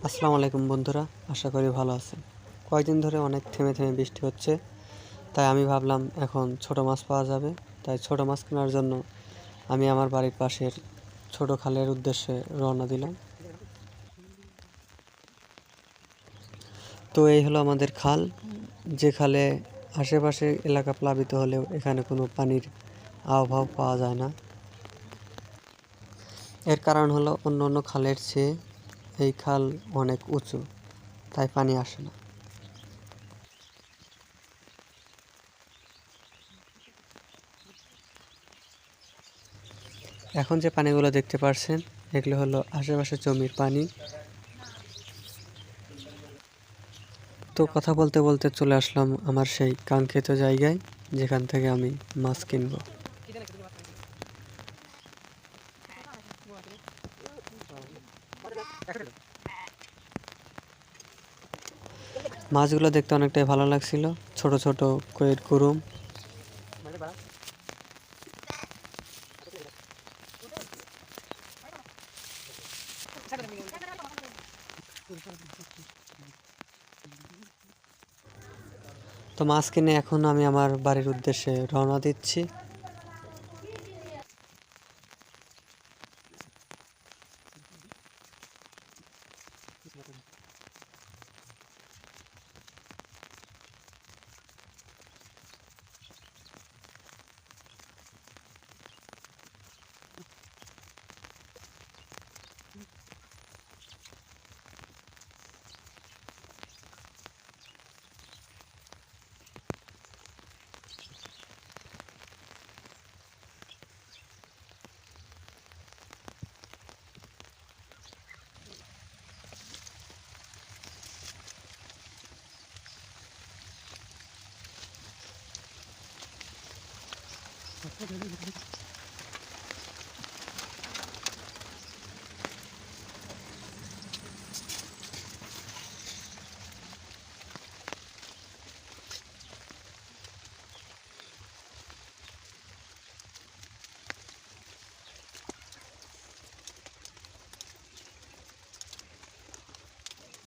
আসসালামু আলাইকুম বন্ধুরা, আশা করি ভালো আছেন। কয়েকদিন ধরে অনেক থেমে থেমে বৃষ্টি হচ্ছে, তাই আমি ভাবলাম এখন ছোট মাছ পাওয়া যাবে। তাই ছোট মাছ কেনার জন্য আমি আমার বাড়ির পাশের ছোট খালের উদ্দেশ্যে রওনা দিলাম। তো এই হলো আমাদের খাল, যে খালে আশেপাশে এলাকা প্লাবিত হলেও এখানে কোনো পানির আবহাওয়া পাওয়া যায় না। এর কারণ হলো অন্য অন্য খালের চেয়ে এই খাল অনেক উঁচু, তাই পানি আসে না। এখন যে পানিগুলো দেখতে পাচ্ছেন, এগুলো হলো আশেপাশে জমির পানি। তো কথা বলতে বলতে চলে আসলাম আমার সেই কাঙ্ক্ষিত জায়গায়, যেখান থেকে আমি মাছ কিনবো। মাছগুলো দেখতে অনেকটাই ভালো লাগছিল, ছোট ছোট কয়ের কুরুম। তো মাছ কিনে এখন আমি আমার বাড়ির উদ্দেশ্যে রওনা দিচ্ছি।